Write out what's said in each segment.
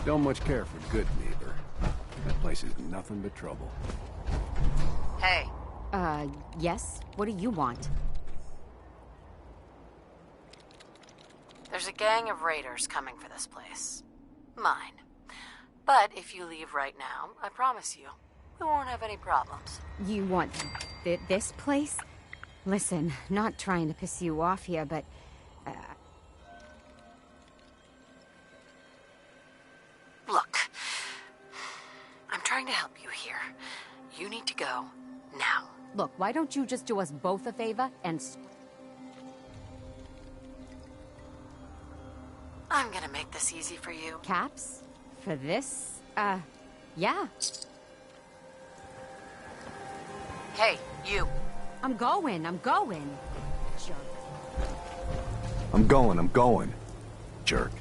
Don't much care for good neighbor. That place is nothing but trouble. Hey. Yes? What do you want? There's a gang of raiders coming for this place. Mine. But if you leave right now, I promise you, we won't have any problems. You want this place? Listen, not trying to piss you off here, but... Look, I'm trying to help you here. You need to go now. Look, why don't you just do us both a favor and... I'm gonna make this easy for you. Caps? For this? Yeah. Hey, you. I'm going. Jerk. I'm going. Jerk.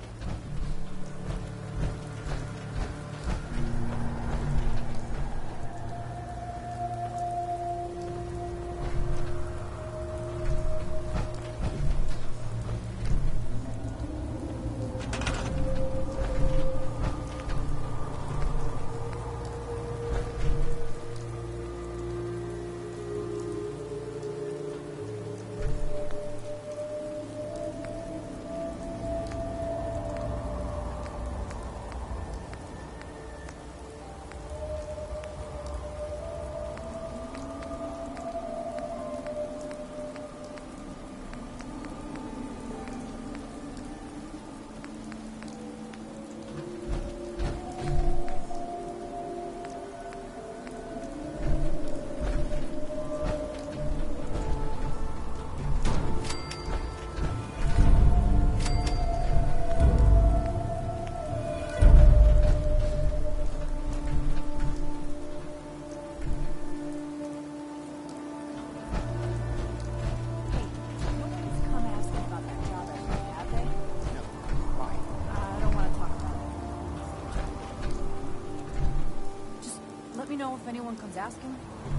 If anyone comes asking,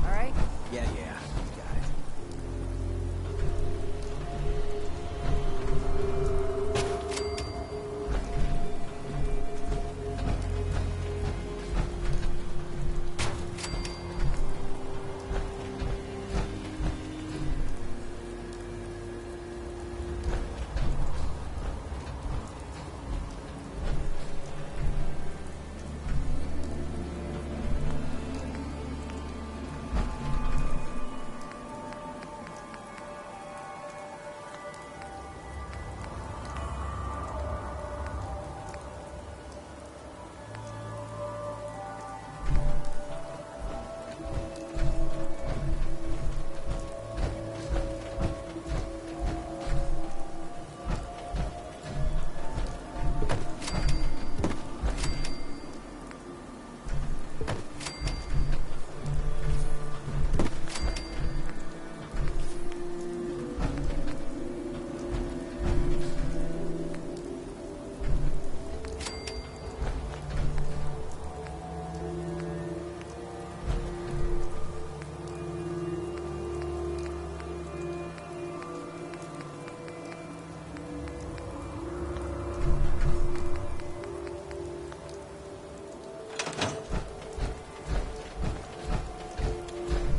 all right? Yeah. Got it.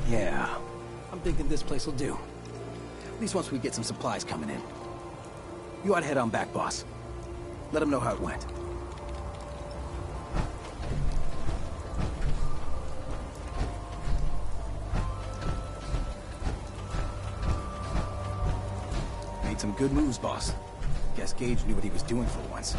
Yeah, I'm thinking this place will do. At least once we get some supplies coming in. You ought to head on back, boss. Let them know how it went. Made some good moves, boss. Guess Gage knew what he was doing for once.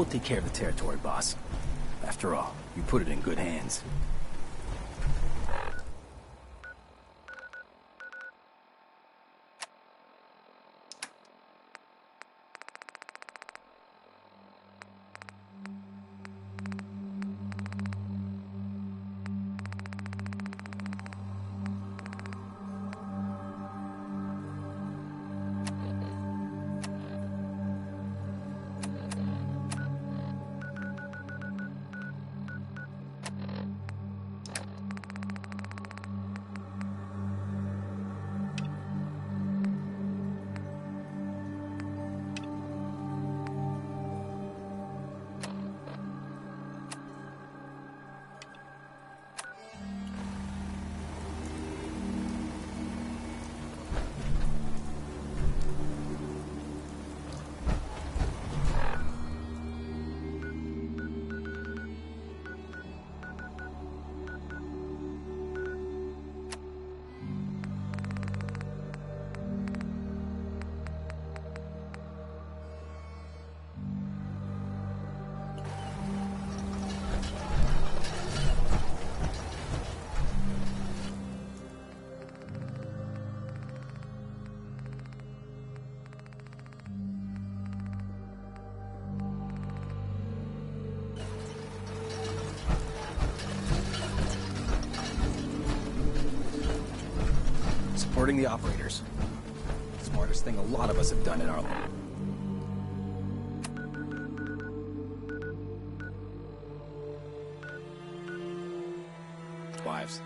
We'll take care of the territory, boss. After all, you put it in good hands. Supporting the operators. Smartest thing a lot of us have done in our life. Wives.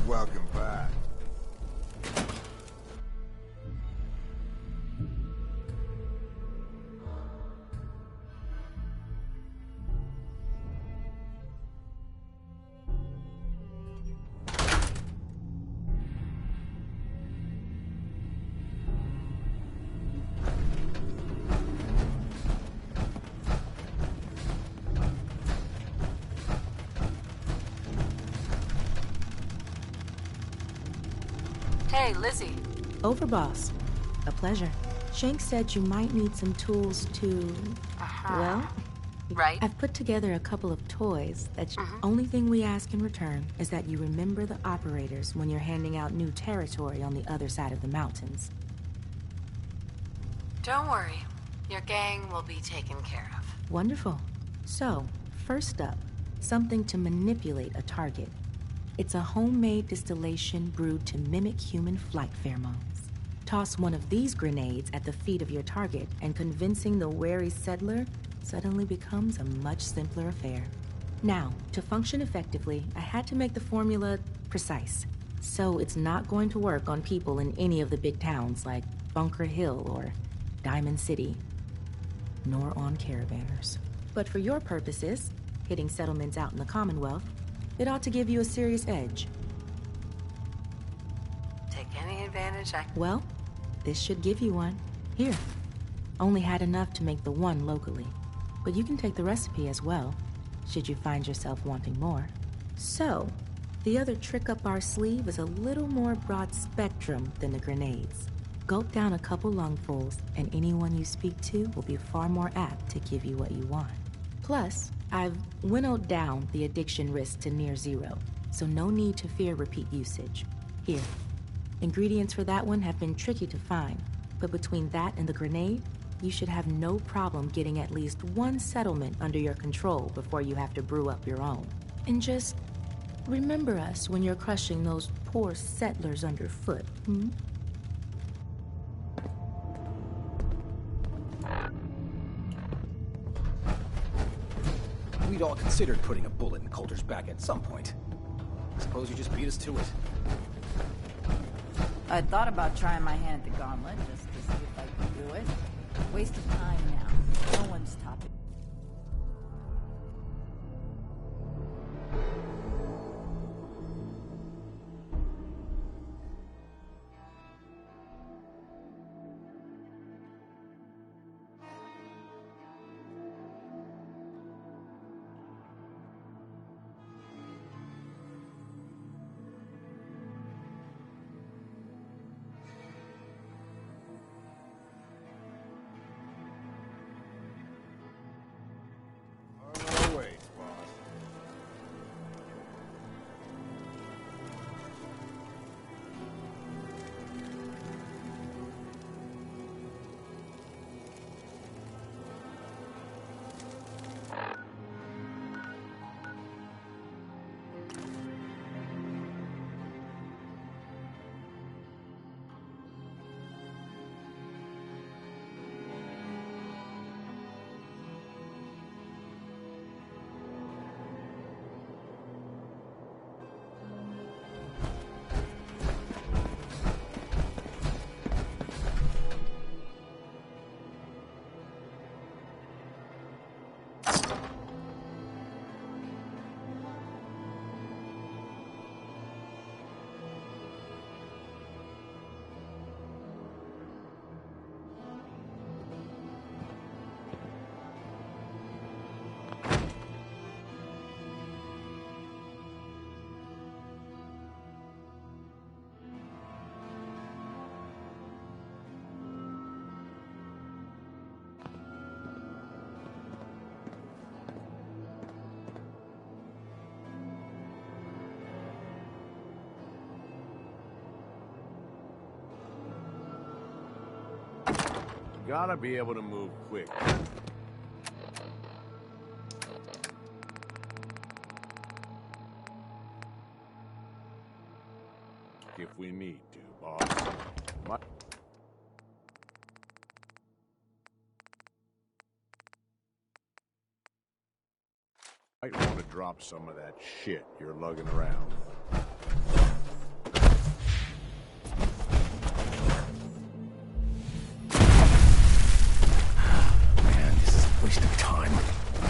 Welcome back. Hey, Lizzie. Over, boss. A pleasure. Shank said you might need some tools to... Well, Right? I've put together a couple of toys that only thing we ask in return is that you remember the operators when you're handing out new territory on the other side of the mountains. Don't worry. Your gang will be taken care of. Wonderful. So, first up, something to manipulate a target. It's a homemade distillation brewed to mimic human flight pheromones. Toss one of these grenades at the feet of your target, and convincing the wary settler suddenly becomes a much simpler affair. Now, to function effectively, I had to make the formula precise. So it's not going to work on people in any of the big towns like Bunker Hill or Diamond City, nor on caravanners. But for your purposes, hitting settlements out in the Commonwealth, it ought to give you a serious edge. Take any advantage I can. Well, this should give you one. Here. Only had enough to make the one locally. But you can take the recipe as well, should you find yourself wanting more. So, the other trick up our sleeve is a little more broad spectrum than the grenades. Gulp down a couple lungfuls, and anyone you speak to will be far more apt to give you what you want. Plus, I've winnowed down the addiction risk to near zero, so no need to fear repeat usage. Here. Ingredients for that one have been tricky to find, but between that and the grenade, you should have no problem getting at least one settlement under your control before you have to brew up your own. And just remember us when you're crushing those poor settlers underfoot, hmm? We'd all considered putting a bullet in Coulter's back at some point. Suppose you just beat us to it. I thought about trying my hand at the gauntlet just to see if I could do it. Waste of time now. No one's topping. Wait, boss. Gotta be able to move quick. If we need to, boss. Might want to drop some of that shit you're lugging around. Waste of time.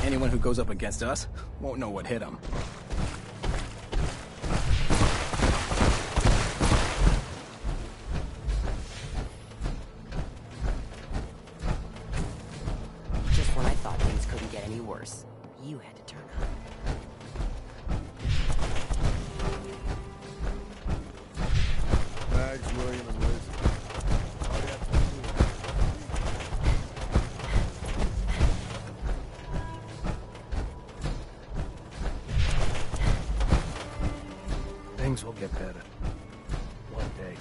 Anyone who goes up against us won't know what hit them. Just when I thought things couldn't get any worse, you had to turn up. Bags, William, and Liz. All you have to do is Things will get better. One day.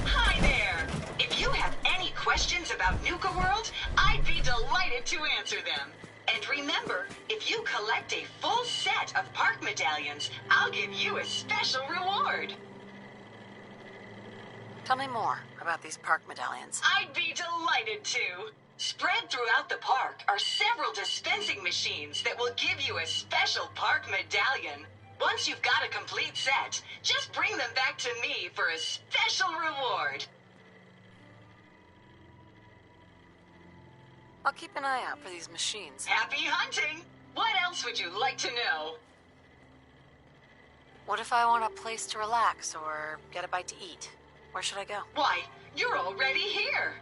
Hi there! If you have any questions about Nuka World, I'd be delighted to answer them. And remember, if you collect a full set of park medallions, I'll give you a special reward. Tell me more about these park medallions. I'd be delighted to. Spread throughout the park are several dispensing machines that will give you a special park medallion. Once you've got a complete set, just bring them back to me for a special reward. I'll keep an eye out for these machines. Happy hunting! What else would you like to know? What if I want a place to relax or get a bite to eat? Where should I go? Why, you're already here.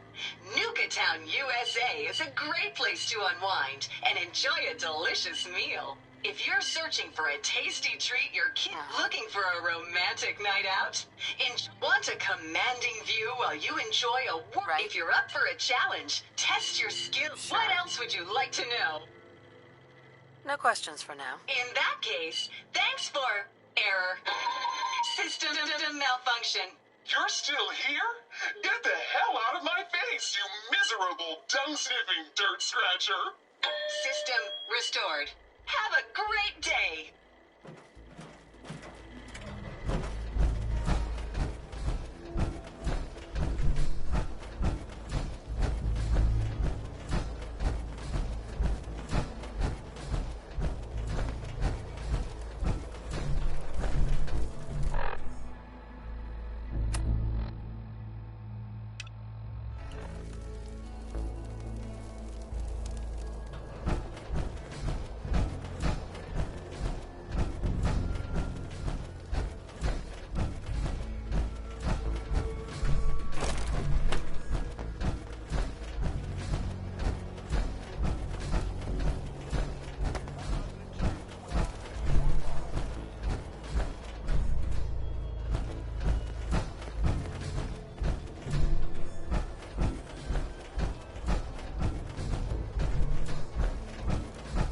Nuka Town, USA is a great place to unwind and enjoy a delicious meal. If you're searching for a tasty treat, your kid looking for a romantic night out, want a commanding view while you enjoy a Right. If you're up for a challenge, test your skills. Sure. What else would you like to know? No questions for now. In that case, thanks for error. System malfunction. You're still here? Get the hell out of my face, you miserable, dung-sniffing dirt scratcher! System restored. Have a great day.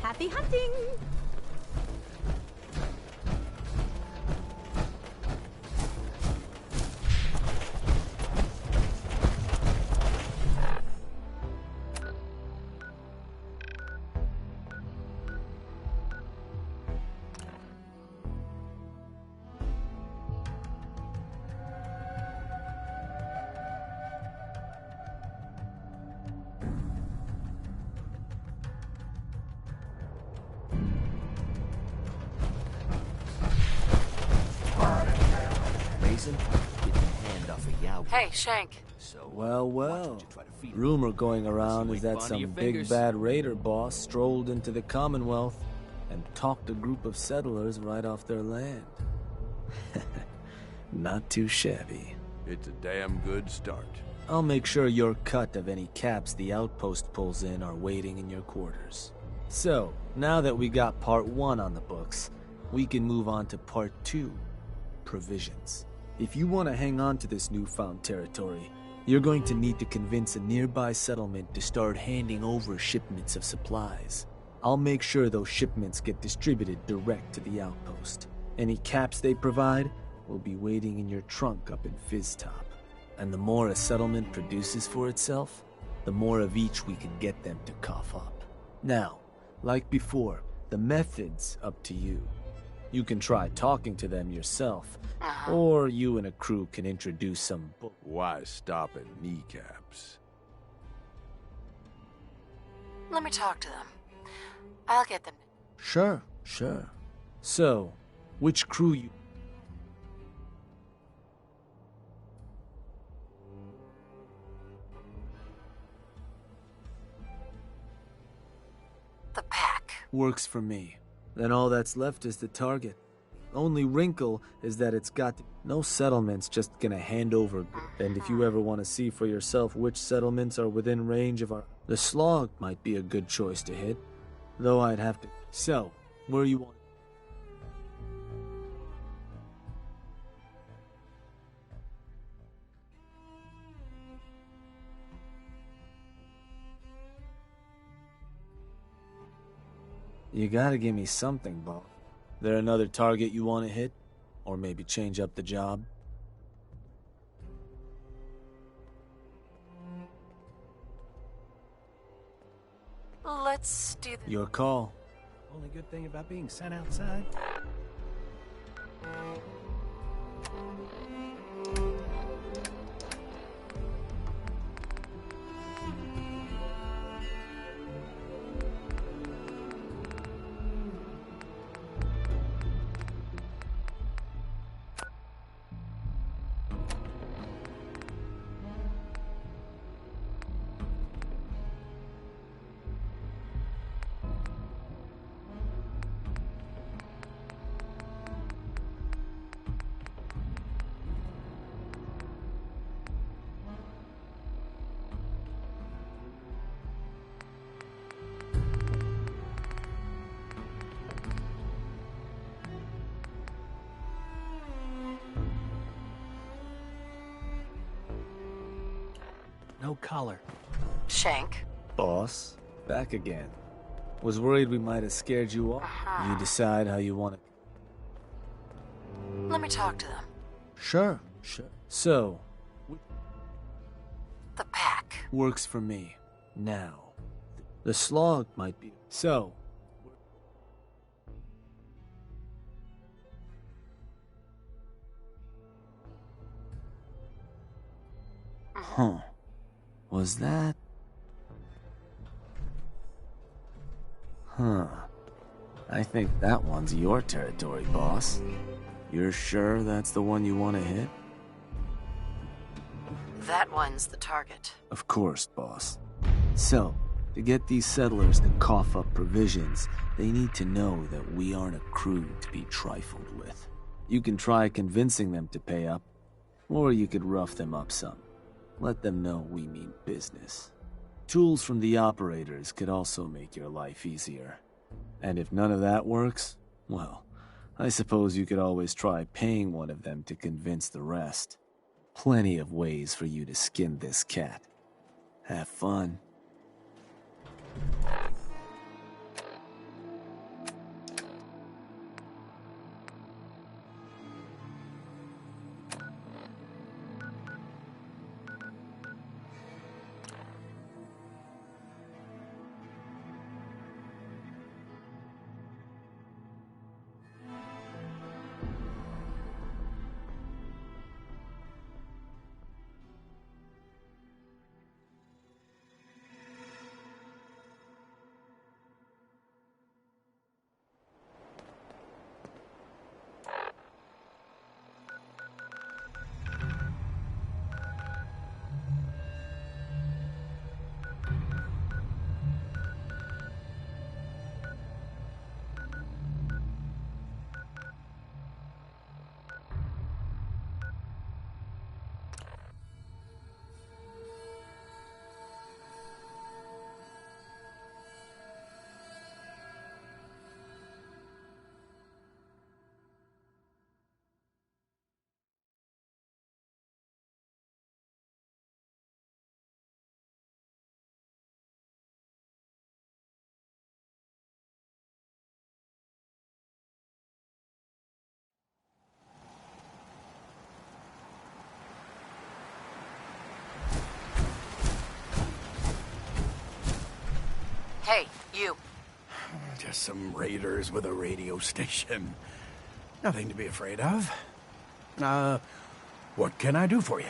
Happy hunting! Hey, Shank. Well. Rumor going around is that some big bad raider boss strolled into the Commonwealth and talked a group of settlers right off their land. Not too shabby. It's a damn good start. I'll make sure your cut of any caps the outpost pulls in are waiting in your quarters. So, now that we got part 1 on the books, we can move on to part 2, provisions. If you want to hang on to this newfound territory, you're going to need to convince a nearby settlement to start handing over shipments of supplies. I'll make sure those shipments get distributed direct to the outpost. Any caps they provide will be waiting in your trunk up in Fizztop. And the more a settlement produces for itself, the more of each we can get them to cough up. Now, like before, the method's up to you. You can try talking to them yourself, or you and a crew can introduce some Why stop at kneecaps? Let me talk to them. I'll get them. Sure. So, which crew you... The pack. Works for me. Then all that's left is the target. Only wrinkle is that it's got no settlement's just gonna hand over. And if you ever want to see for yourself which settlements are within range of our... The slog might be a good choice to hit. Though I'd have to... So, where you want... You gotta give me something, Bob. There another target you want to hit? Or maybe change up the job? Let's do the... Your call. Only good thing about being sent outside. no collar. Shank. Boss, back again. Was worried we might have scared you off. You decide how you want it. Let me talk to them. Sure. So, The pack. works for me. Now, the slog might be... So... Huh. Was that... Huh. I think that one's your territory, boss. You're sure that's the one you want to hit? That one's the target. Of course, boss. So, to get these settlers to cough up provisions, they need to know that we aren't a crew to be trifled with. You can try convincing them to pay up, or you could rough them up some. Let them know we mean business. Tools from the operators could also make your life easier. And if none of that works, well, I suppose you could always try paying one of them to convince the rest. Plenty of ways for you to skin this cat. Have fun. Hey, you. Just some raiders with a radio station. Nothing to be afraid of. What can I do for you?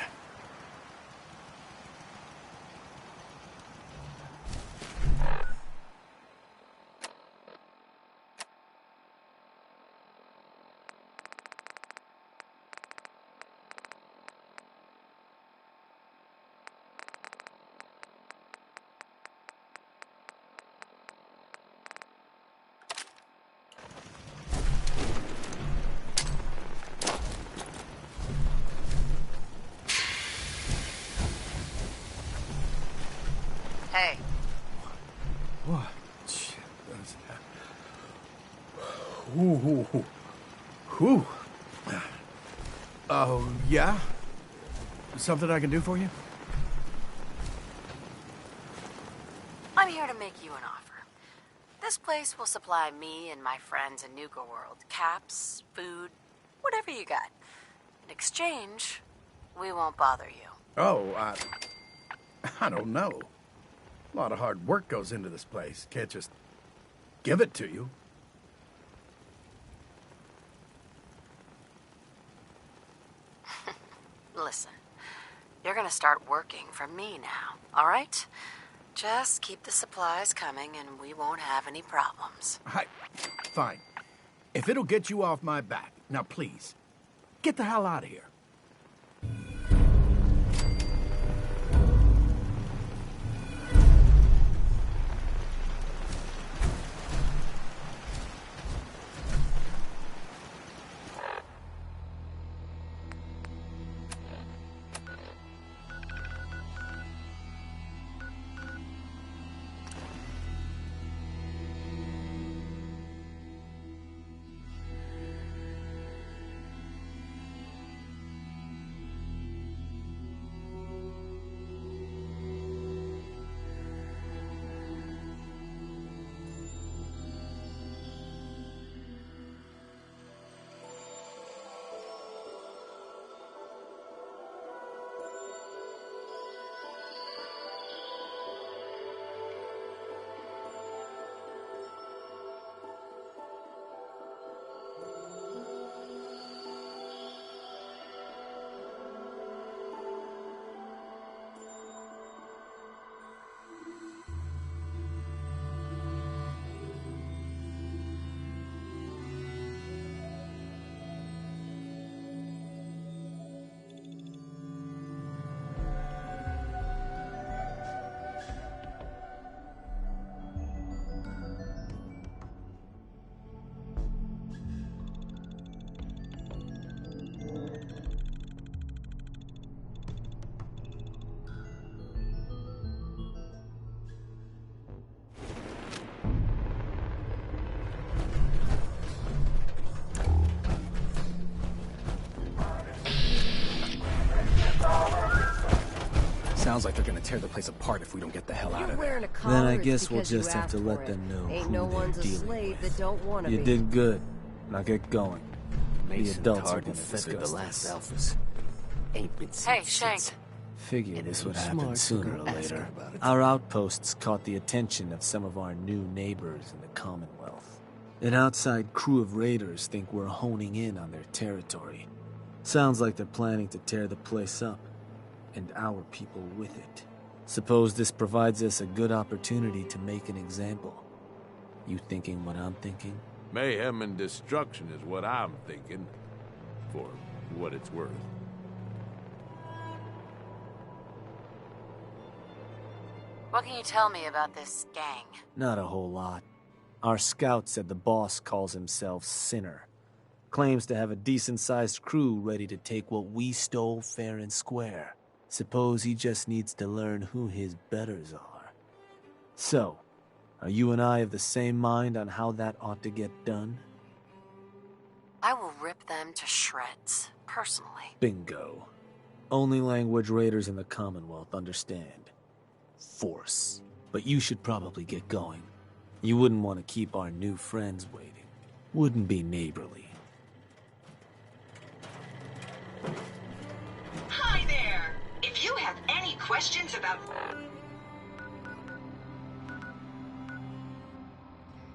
Hey. What? Shit, Whew. Oh, yeah? Something I can do for you? I'm here to make you an offer. This place will supply me and my friends in Nuka World caps, food, whatever you got. In exchange, we won't bother you. Oh, I don't know. A lot of hard work goes into this place. Can't just give it to you. Listen, you're gonna start working for me now, all right? Just keep the supplies coming and we won't have any problems. Fine. If it'll get you off my back, now please, get the hell out of here. Sounds like they're gonna tear the place apart if we don't get the hell out You're of wearing there. a collar, Then I it's guess we'll because you just have to asked let for them it. know Ain't who no they're one's a dealing slave with. that don't want to You be. did good. Now get going. The Mason adults are tarred gonna and feathered discuss the last this. alphas. Ain't been seen Hey, Shank. since. Figured And this if would you happen smart, sooner you're or gonna ask later. her about it. Our outposts caught the attention of some of our new neighbors in the Commonwealth. An outside crew of raiders think we're honing in on their territory. Sounds like they're planning to tear the place up, and our people with it. Suppose this provides us a good opportunity to make an example. You thinking what I'm thinking? Mayhem and destruction is what I'm thinking. For what it's worth. What can you tell me about this gang? Not a whole lot. Our scout said the boss calls himself Sinner. Claims to have a decent-sized crew ready to take what we stole fair and square. Suppose he just needs to learn who his betters are. So, are you and I of the same mind on how that ought to get done? I will rip them to shreds, personally. Bingo. Only language raiders in the Commonwealth understand. Force. But you should probably get going. You wouldn't want to keep our new friends waiting. Wouldn't be neighborly. Hi there. If you have any questions about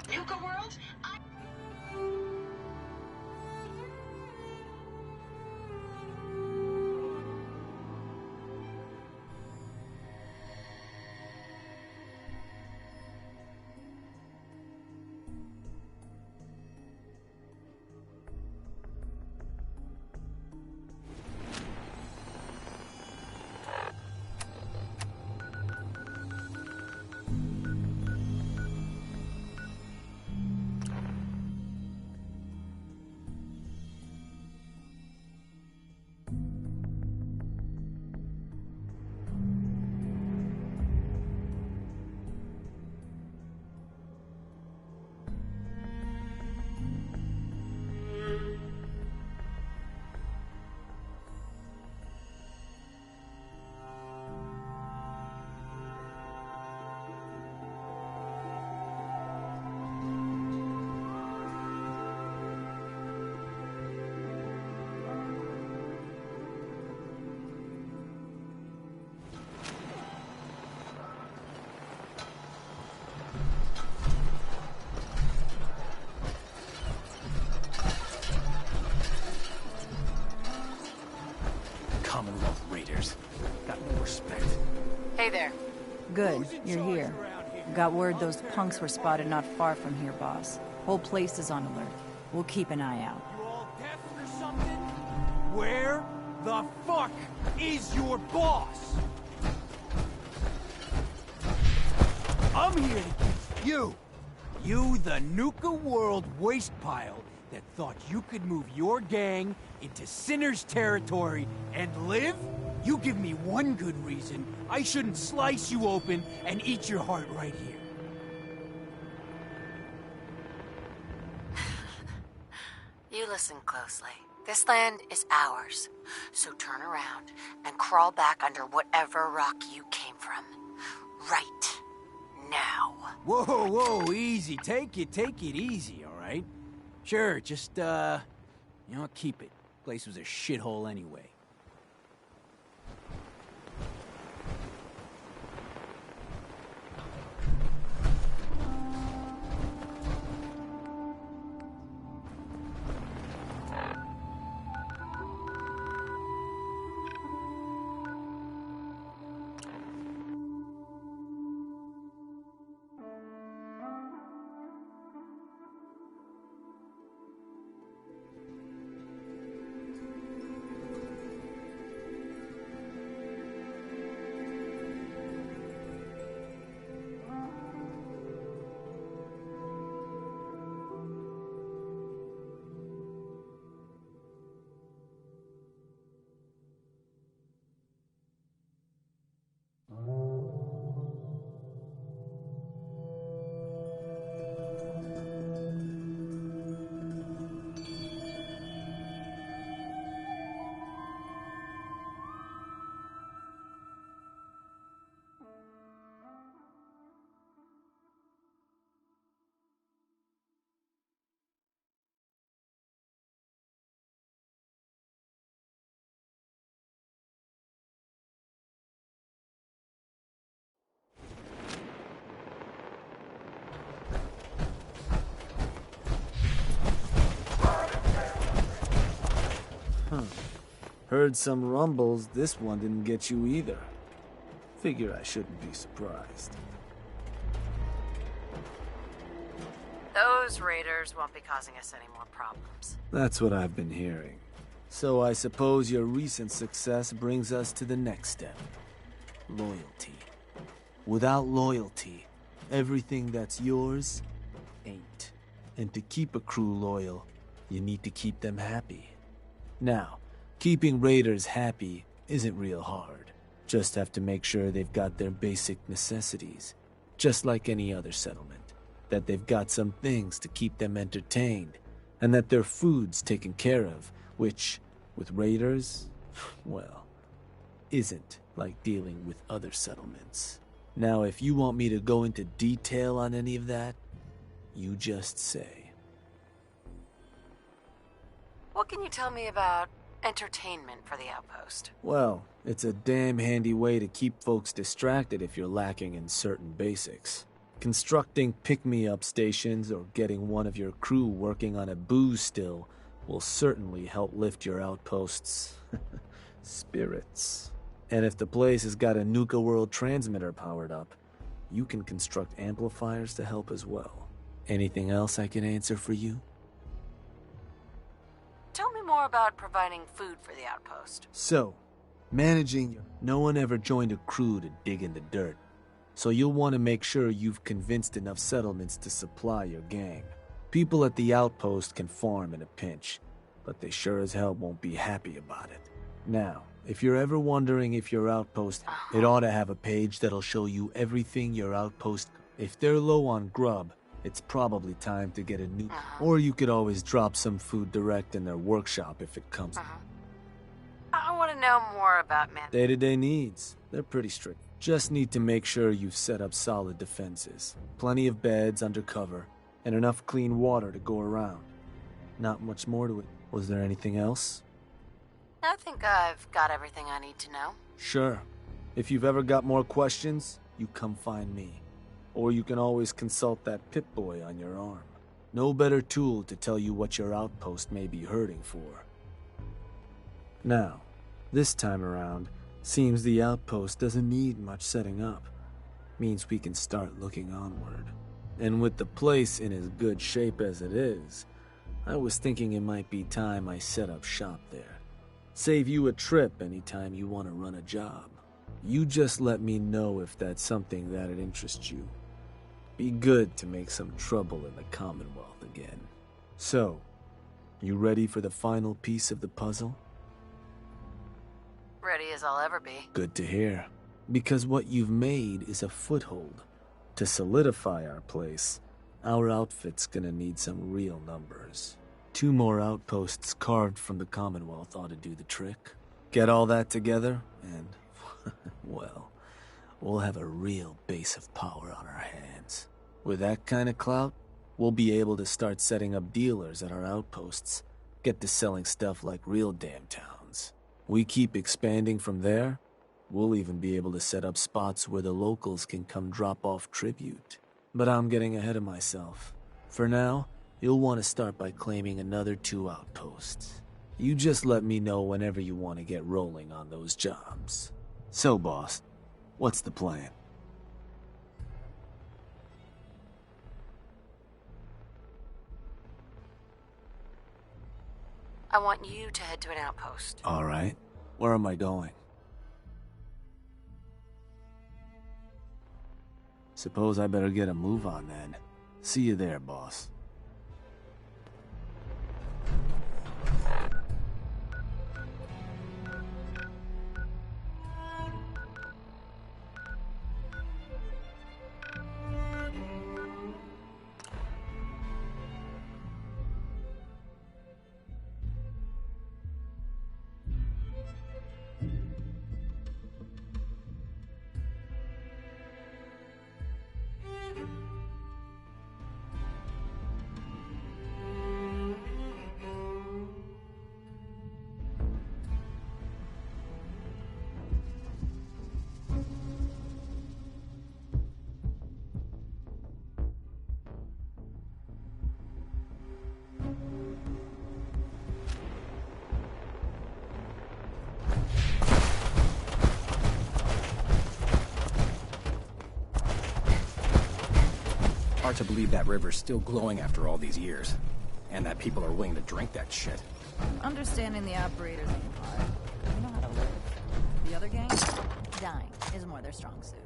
Nuka World, Commonwealth raiders. Got no respect. Hey there. Good, you're here. Got word those punks were spotted not far from here, boss. Whole place is on alert. We'll keep an eye out. You all deaf or something? Where the fuck is your boss? I'm here to get you. You, the Nuka World waste pile that thought you could move your gang into Sinner's territory and live? You give me one good reason I shouldn't slice you open and eat your heart right here. You listen closely. This land is ours. So turn around and crawl back under whatever rock you came from. Right now. Whoa, whoa, easy. Take it easy, all right? Sure, just, keep it. Place was a shithole anyway. Huh. Heard some rumbles, this one didn't get you either. Figure I shouldn't be surprised. Those raiders won't be causing us any more problems. That's what I've been hearing. So I suppose your recent success brings us to the next step. Loyalty. Without loyalty, everything that's yours ain't. And to keep a crew loyal, you need to keep them happy. Now, keeping raiders happy isn't real hard. Just have to make sure they've got their basic necessities, just like any other settlement. That they've got some things to keep them entertained, and that their food's taken care of, which, with raiders, well, isn't like dealing with other settlements. Now, if you want me to go into detail on any of that, you just say. What can you tell me about entertainment for the outpost? Well, it's a damn handy way to keep folks distracted if you're lacking in certain basics. Constructing pick-me-up stations or getting one of your crew working on a booze still will certainly help lift your outpost's spirits. And if the place has got a Nuka World transmitter powered up, you can construct amplifiers to help as well. Anything else I can answer for you? Tell me more about providing food for the outpost. So, managing, no one ever joined a crew to dig in the dirt. So you'll want to make sure you've convinced enough settlements to supply your gang. People at the outpost can farm in a pinch, but they sure as hell won't be happy about it. Now, if you're ever wondering if your outpost, it ought to have a page that'll show you everything your outpost. If they're low on grub, it's probably time to get a new. Or you could always drop some food direct in their workshop if it comes. I want to know more about Day-to-day needs. They're pretty strict. Just need to make sure you've set up solid defenses. Plenty of beds under cover, and enough clean water to go around. Not much more to it. Was there anything else? I think I've got everything I need to know. Sure. If you've ever got more questions, you come find me. Or you can always consult that Pip-Boy on your arm. No better tool to tell you what your outpost may be hurting for. Now, this time around, seems the outpost doesn't need much setting up. Means we can start looking onward. And with the place in as good shape as it is, I was thinking it might be time I set up shop there. Save you a trip anytime you want to run a job. You just let me know if that's something that'd interest you. Be good to make some trouble in the Commonwealth again. So, you ready for the final piece of the puzzle? Ready as I'll ever be. Good to hear. Because what you've made is a foothold. To solidify our place, our outfit's gonna need some real numbers. 2 more outposts carved from the Commonwealth ought to do the trick. Get all that together, and, well, we'll have a real base of power on our hands. With that kind of clout, we'll be able to start setting up dealers at our outposts, get to selling stuff like real damn towns. We keep expanding from there, we'll even be able to set up spots where the locals can come drop off tribute. But I'm getting ahead of myself. For now, you'll want to start by claiming another 2 outposts. You just let me know whenever you want to get rolling on those jobs. So, boss, what's the plan? I want you to head to an outpost. All right. Where am I going? Suppose I better get a move on then. See you there, boss. hard to believe that river's still glowing after all these years. And that people are willing to drink that shit. Understanding the operators ain't hard. They know how to live. The other gang, dying is more their strong suit.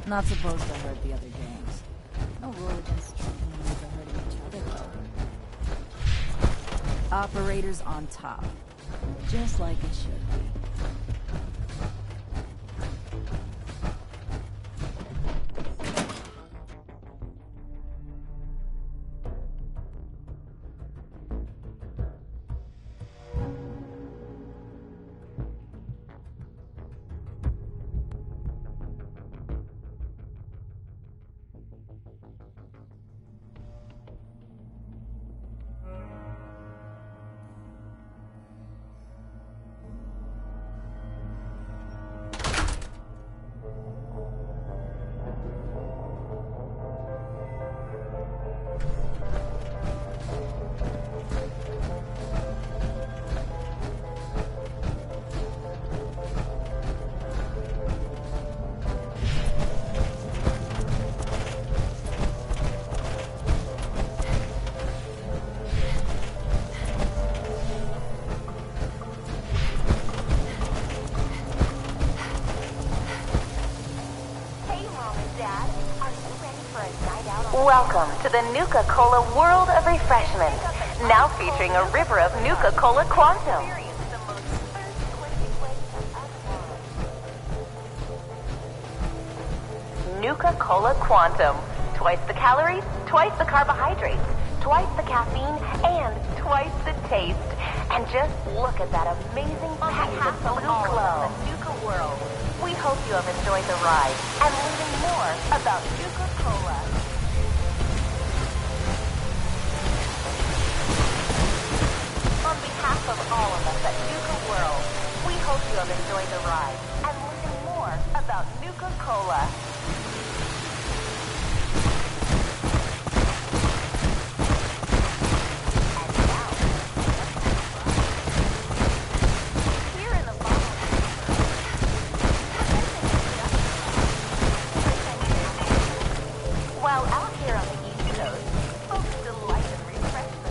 Not supposed to hurt the other gangs. No rule against drinking and never hurting each other, though. Operators on top. Just like it should be. Welcome to the Nuka Cola World of Refreshment, now featuring a river of Nuka Cola Quantum. Nuka Cola Quantum. Twice the calories, twice the carbohydrates, twice the caffeine, and twice the taste. And just look at that amazing patent blue glow. The Nuka World. We hope you have enjoyed the ride and learning more about Nuka Cola. On behalf of all of us at Nuka World, we hope you have enjoyed the ride and learning more about Nuka Cola. While out here on the East Coast, folks delight in refreshments.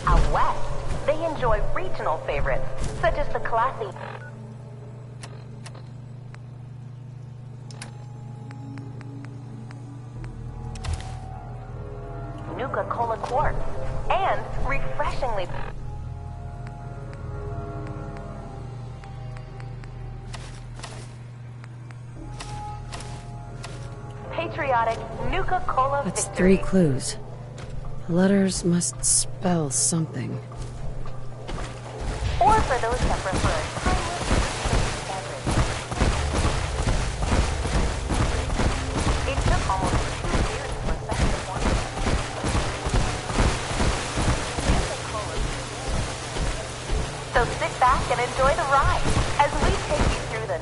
Out west, they enjoy regional favorites, such as the classy Nuka Cola Quartz, and refreshingly patriotic Nuka Cola That's victory. 3 clues. The letters must spell something. Or for those that prefer a timeless beverage. It took almost 2 years to perfect the formula. So sit back and enjoy the ride as we take you through the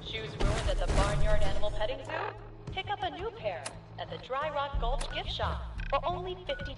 Shoes ruined at the Barnyard Animal Petting Zoo? Pick up a new pair at the Dry Rock Gulch gift shop for only $50.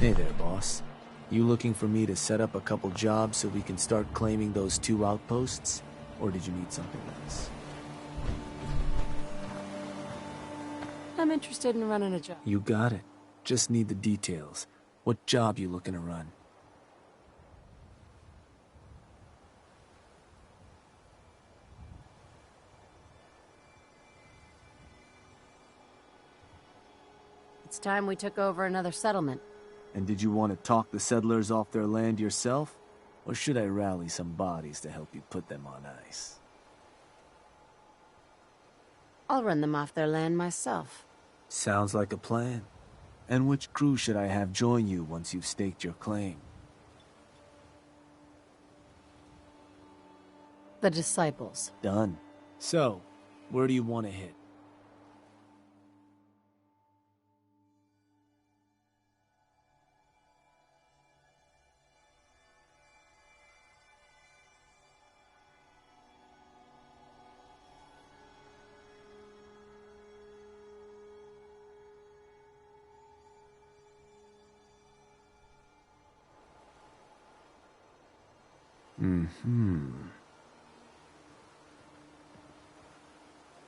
Hey there, boss. You looking for me to set up a couple jobs so we can start claiming those 2 outposts? Or did you need something else? I'm interested in running a job. You got it. Just need the details. What job you looking to run? It's time we took over another settlement. And did you want to talk the settlers off their land yourself? Or should I rally some bodies to help you put them on ice? I'll run them off their land myself. Sounds like a plan. And which crew should I have join you once you've staked your claim? The Disciples. Done. So, where do you want to hit?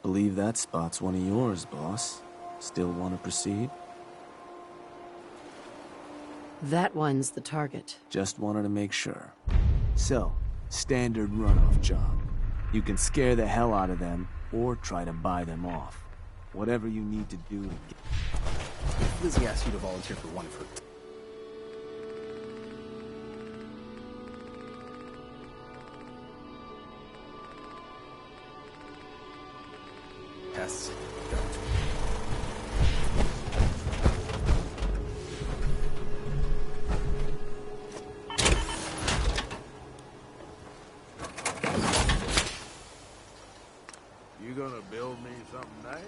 Believe that spot's one of yours, boss. Still want to proceed? That one's the target. Just wanted to make sure. So, standard runoff job. You can scare the hell out of them, or try to buy them off. Whatever you need to do to get... If Lizzie asked you to volunteer for one of her... tests, go. You gonna build me something nice?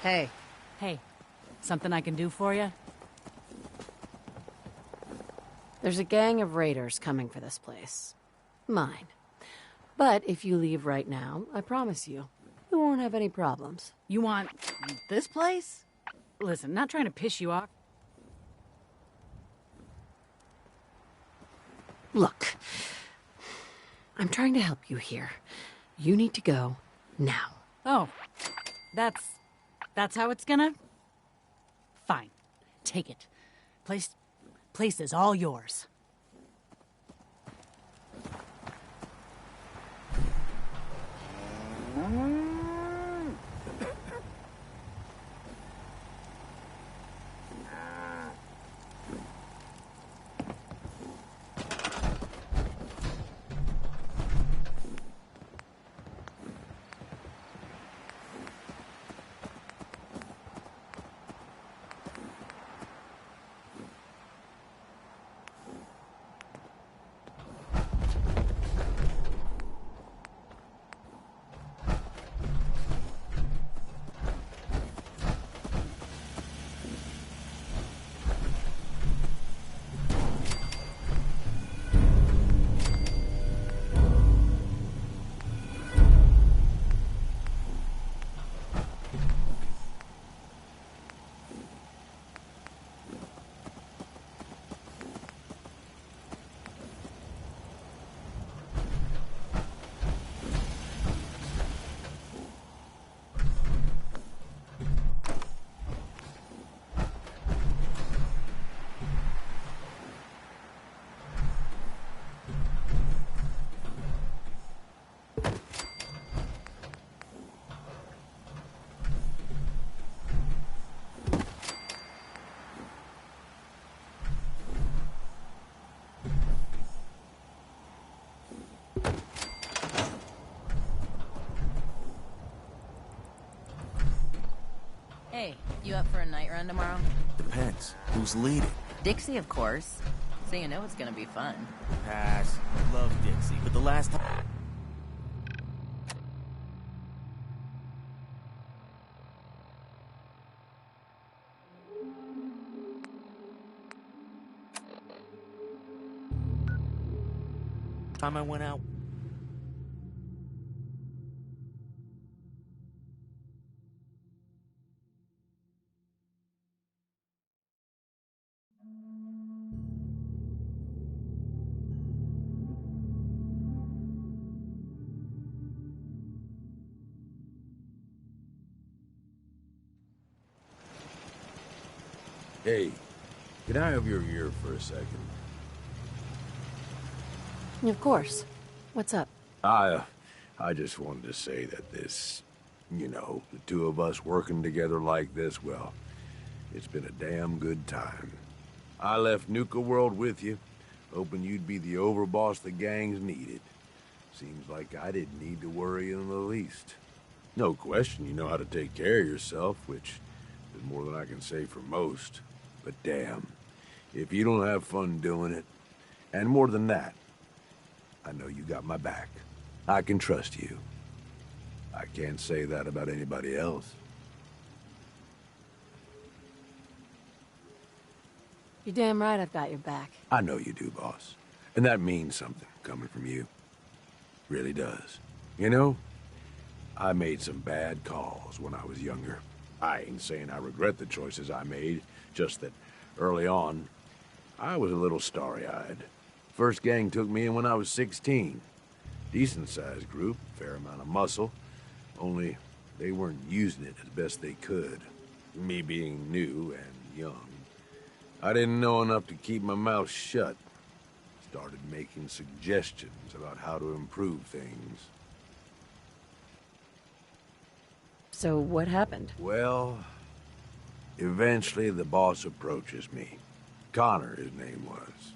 Hey. Hey, something I can do for you? There's a gang of raiders coming for this place. Mine. But if you leave right now, I promise you, we won't have any problems. You want this place? Listen, not trying to piss you off. Look, I'm trying to help you here. You need to go now. Oh, that's how it's gonna? Fine. Take it. Place is all yours. Hey, you up for a night run tomorrow? Depends. Who's leading? Dixie, of course. So you know it's gonna be fun. Pass. Love Dixie, but the last time... time I went out... Hey, can I have your ear for a second? Of course. What's up? I just wanted to say that this, you know, the two of us working together like this, well, it's been a damn good time. I left Nuka World with you, hoping you'd be the overboss the gangs needed. Seems like I didn't need to worry in the least. No question you know how to take care of yourself, which is more than I can say for most. But damn, if you don't have fun doing it, and more than that, I know you got my back. I can trust you. I can't say that about anybody else. You're damn right I've got your back. I know you do, boss. And that means something coming from you. Really does. You know, I made some bad calls when I was younger. I ain't saying I regret the choices I made, just that early on, I was a little starry-eyed. First gang took me in when I was 16. Decent-sized group, fair amount of muscle, only they weren't using it as best they could. Me being new and young, I didn't know enough to keep my mouth shut. Started making suggestions about how to improve things. So what happened? Well, eventually the boss approaches me. Connor, his name was.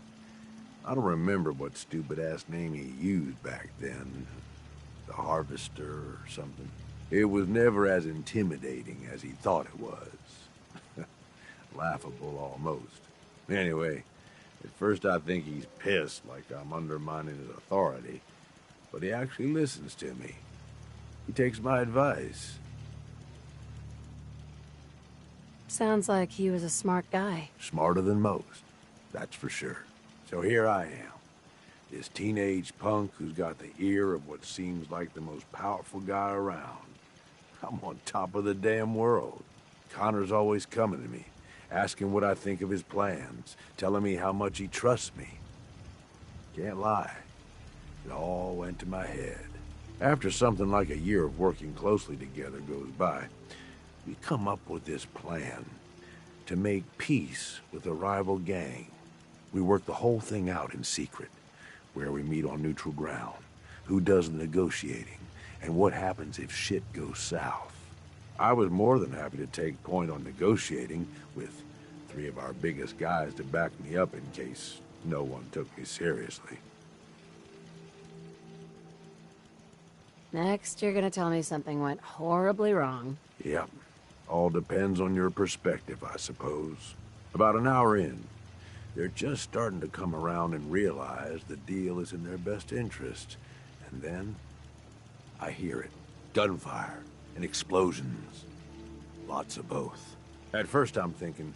I don't remember what stupid-ass name he used back then. The Harvester or something. It was never as intimidating as he thought it was. Laughable almost. Anyway, at first I think he's pissed, like I'm undermining his authority. But he actually listens to me. He takes my advice. Sounds like he was a smart guy. Smarter than most, that's for sure. So here I am, this teenage punk who's got the ear of what seems like the most powerful guy around. I'm on top of the damn world. Connor's always coming to me, asking what I think of his plans, telling me how much he trusts me. Can't lie, it all went to my head. After something like a year of working closely together goes by, we come up with this plan to make peace with a rival gang. We work the whole thing out in secret, where we meet on neutral ground, who does the negotiating, and what happens if shit goes south. I was more than happy to take point on negotiating, with 3 of our biggest guys to back me up in case no one took me seriously. Next, you're gonna tell me something went horribly wrong. Yep. All depends on your perspective, I suppose. About an hour in, they're just starting to come around and realize the deal is in their best interest. And then, I hear it. Gunfire and explosions. Lots of both. At first I'm thinking,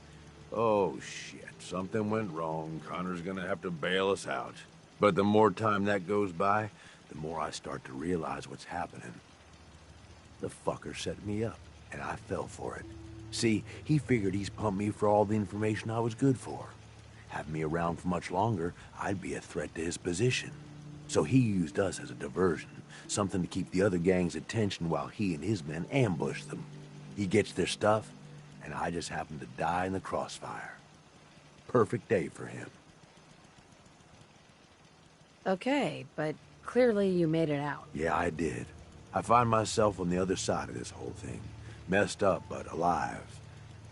oh shit, something went wrong. Connor's gonna have to bail us out. But the more time that goes by, the more I start to realize what's happening. The fucker set me up, and I fell for it. See, he figured he's pumped me for all the information I was good for. Having me around for much longer, I'd be a threat to his position. So he used us as a diversion, something to keep the other gang's attention while he and his men ambush them. He gets their stuff, and I just happen to die in the crossfire. Perfect day for him. Okay, but clearly you made it out. Yeah, I did. I find myself on the other side of this whole thing. Messed up, but alive.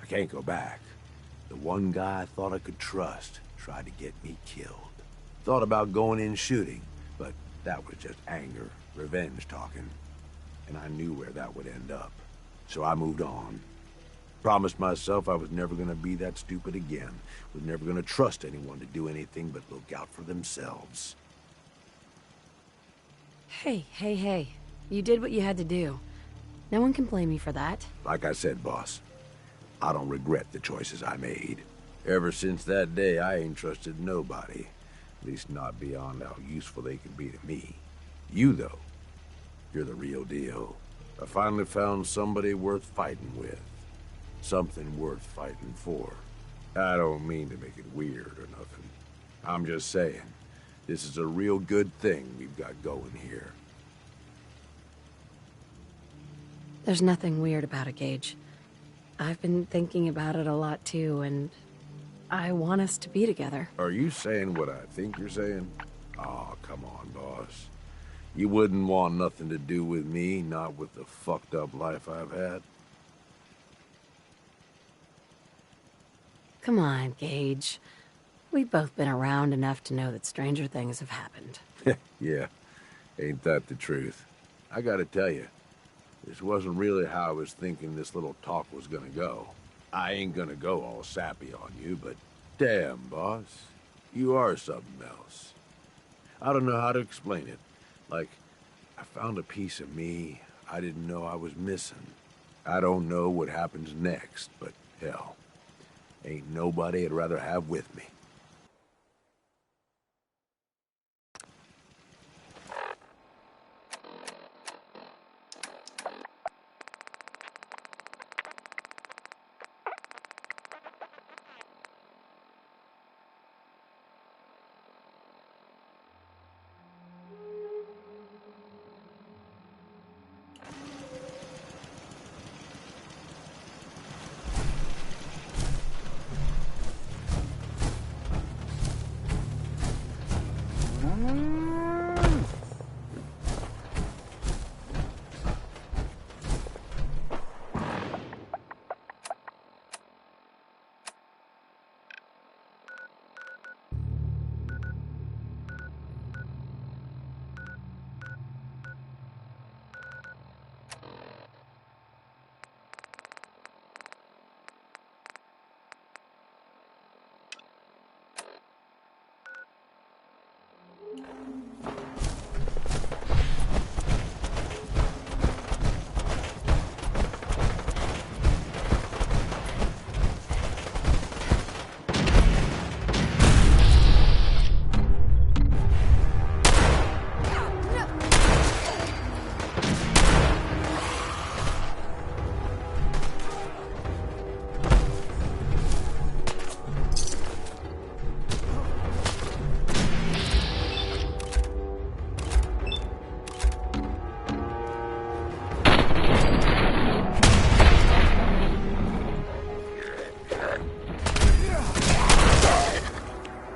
I can't go back. The one guy I thought I could trust tried to get me killed. Thought about going in shooting, but that was just anger, revenge talking. And I knew where that would end up. So I moved on. Promised myself I was never gonna be that stupid again. Was never gonna trust anyone to do anything but look out for themselves. Hey. You did what you had to do. No one can blame you for that. Like I said, boss, I don't regret the choices I made. Ever since that day, I ain't trusted nobody. At least not beyond how useful they can be to me. You, though, you're the real deal. I finally found somebody worth fighting with. Something worth fighting for. I don't mean to make it weird or nothing. I'm just saying, this is a real good thing we've got going here. There's nothing weird about it, Gage. I've been thinking about it a lot too, and I want us to be together. Are you saying what I think you're saying? Aw, come on, boss. You wouldn't want nothing to do with me, not with the fucked up life I've had? Come on, Gage. We've both been around enough to know that stranger things have happened. Yeah, ain't that the truth? I gotta tell you, this wasn't really how I was thinking this little talk was gonna go. I ain't gonna go all sappy on you, but damn, boss, you are something else. I don't know how to explain it. Like, I found a piece of me I didn't know I was missing. I don't know what happens next, but hell, ain't nobody I'd rather have with me.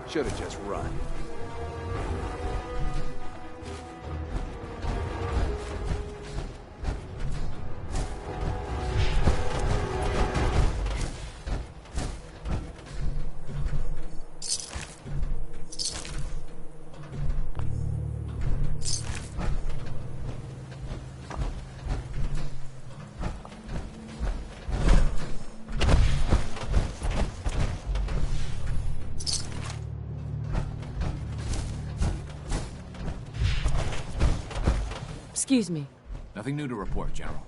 Should've just run. Excuse me. Nothing new to report, General.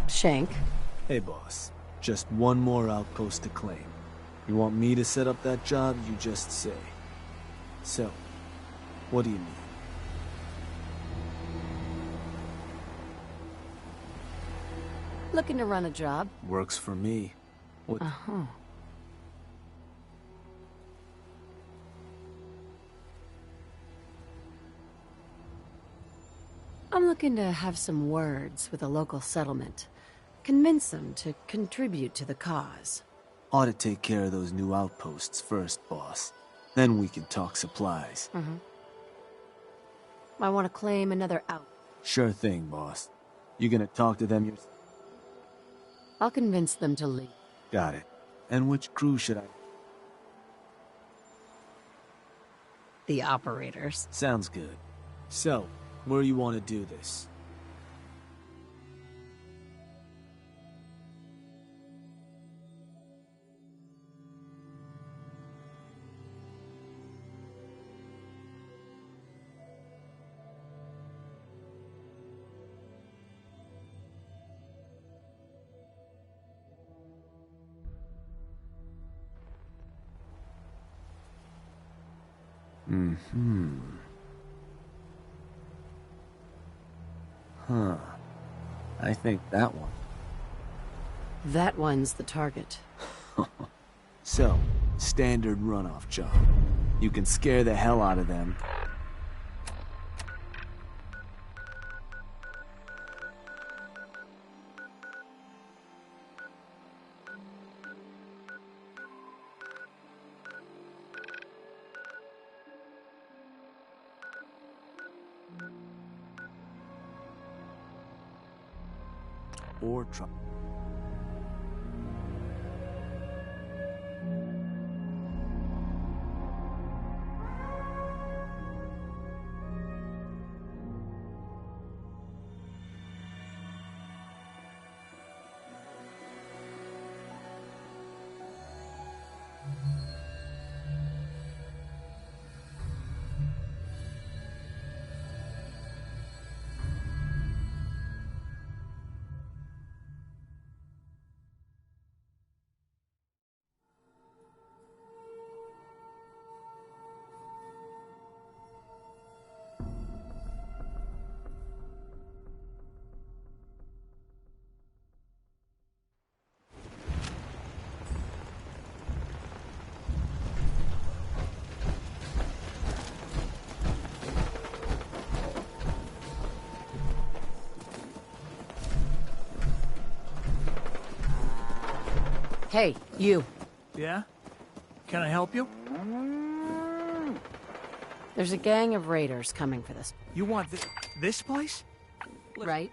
Shank. Hey, boss. Just one more outpost to claim. You want me to set up that job, you just say. So, what do you need? Looking to run a job? Works for me. What? Uh-huh. I'm looking to have some words with a local settlement. Convince them to contribute to the cause. Ought to take care of those new outposts first, boss. Then we can talk supplies. Mm-hmm. I want to claim another out. Sure thing, boss. You gonna talk to them yourself? I'll convince them to leave. Got it. And which crew should I... The operators. Sounds good. So, where you want to do this? Mm-hmm. Huh. I think that one. That one's the target. So, standard runoff job. You can scare the hell out of them. Or try. Hey, you. Yeah? Can I help you? There's a gang of raiders coming for this. You want this place? Right?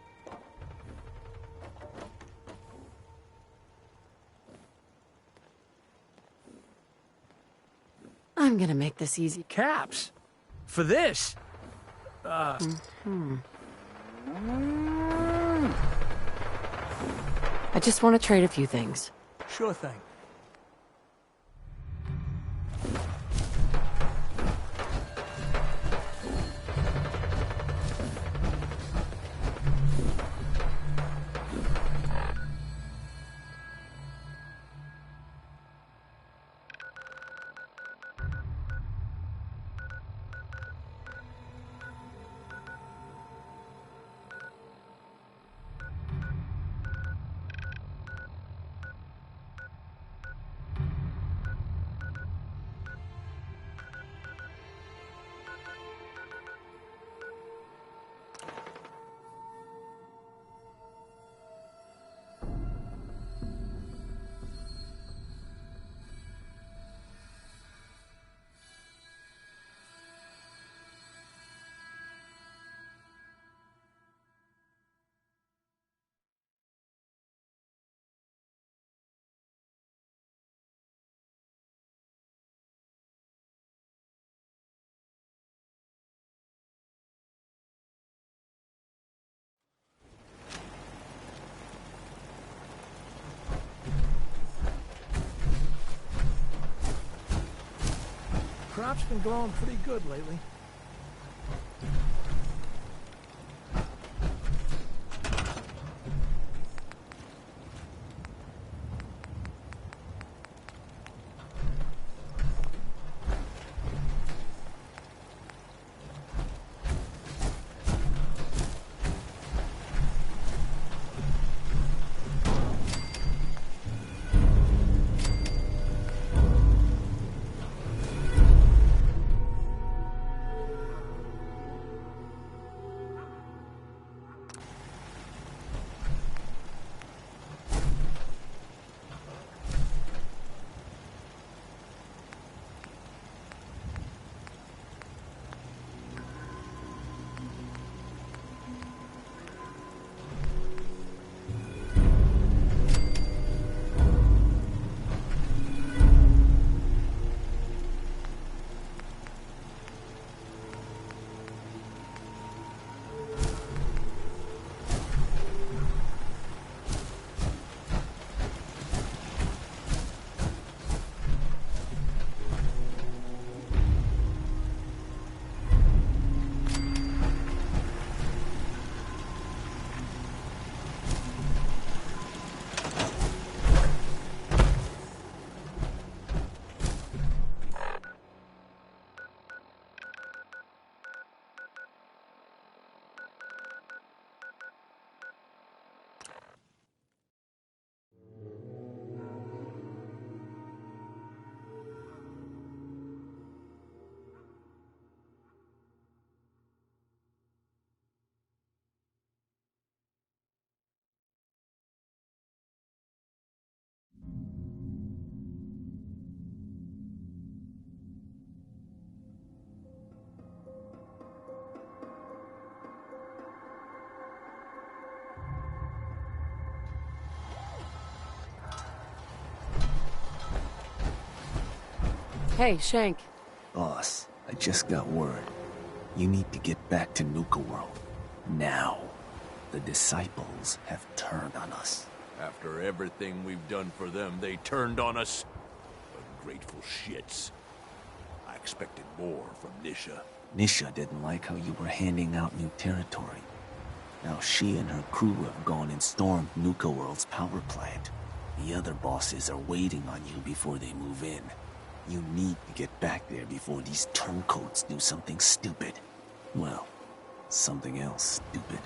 I'm gonna make this easy. Caps? For this? Mm-hmm. I just want to trade a few things. Sure thing. Crop's been growing pretty good lately. Hey, Shank. Boss, I just got word. You need to get back to Nuka World. Now. The Disciples have turned on us. After everything we've done for them, they turned on us? Ungrateful shits. I expected more from Nisha. Nisha didn't like how you were handing out new territory. Now she and her crew have gone and stormed Nuka World's power plant. The other bosses are waiting on you before they move in. You need to get back there before these turncoats do something stupid. Well, something else stupid.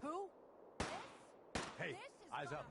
Who? Hey, eyes up.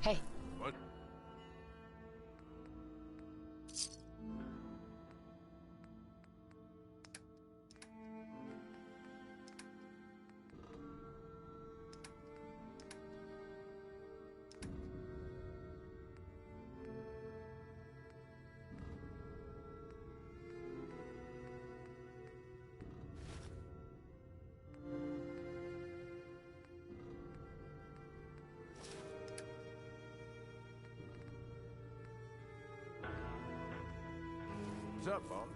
Hey. What? What's up, boss?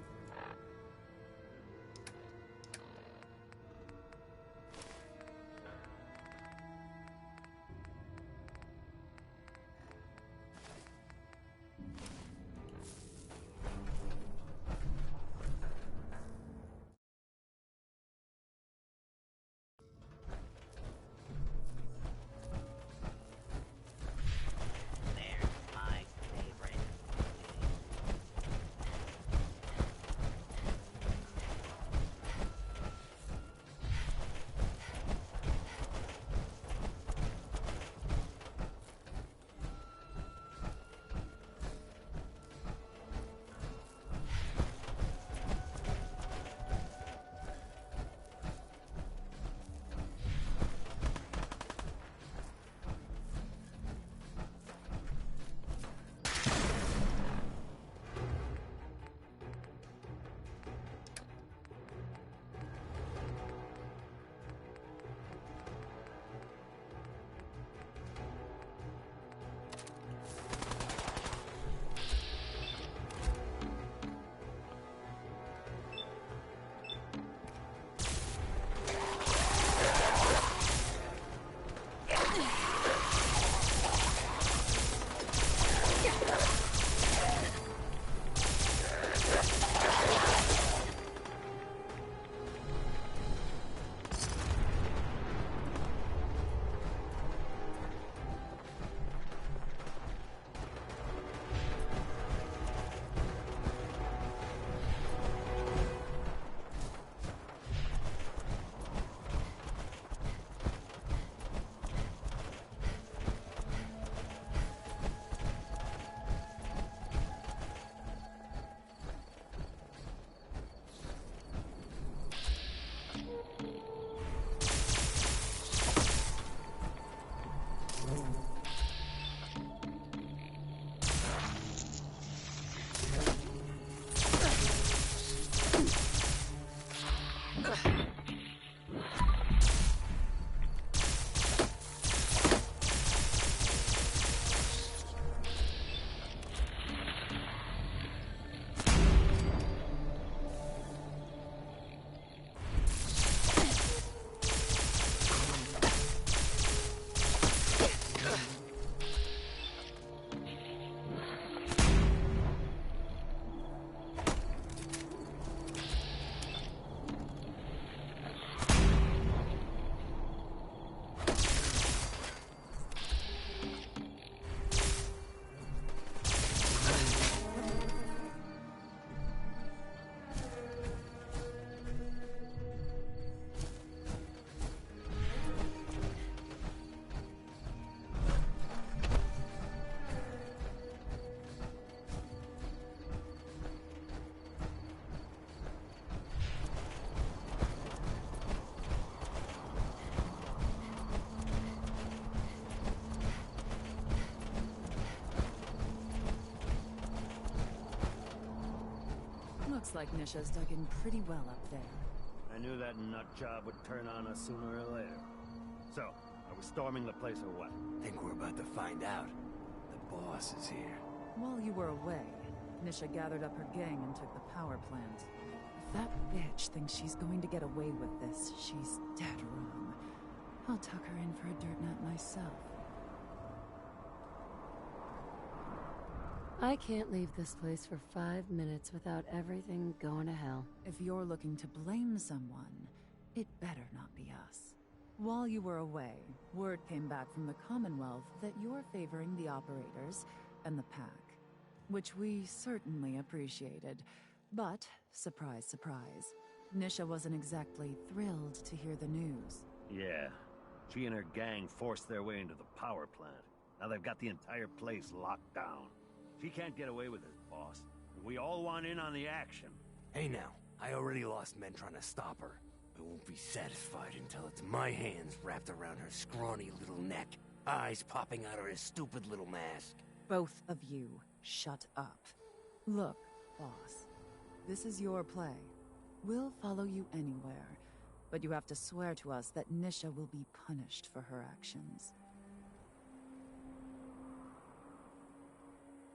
Looks like Nisha's dug in pretty well up there. I knew that nut job would turn on us sooner or later. So, are we storming the place or what? Think we're about to find out. The boss is here. While you were away, Nisha gathered up her gang and took the power plant. If that bitch thinks she's going to get away with this, she's dead wrong. I'll tuck her in for a dirt nap myself. I can't leave this place for 5 minutes without everything going to hell. If you're looking to blame someone, it better not be us. While you were away, word came back from the Commonwealth that you're favoring the operators and the pack, which we certainly appreciated. But, surprise, surprise, Nisha wasn't exactly thrilled to hear the news. Yeah. She and her gang forced their way into the power plant. Now they've got the entire place locked down. She can't get away with it, boss. We all want in on the action. Hey now, I already lost men trying to stop her. I won't be satisfied until it's my hands wrapped around her scrawny little neck, eyes popping out of her stupid little mask. Both of you, shut up. Look, boss, this is your play. We'll follow you anywhere, but you have to swear to us that Nisha will be punished for her actions.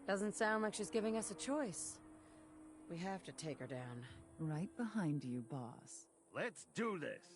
Doesn't sound like she's giving us a choice. We have to take her down. Right behind you, boss. Let's do this!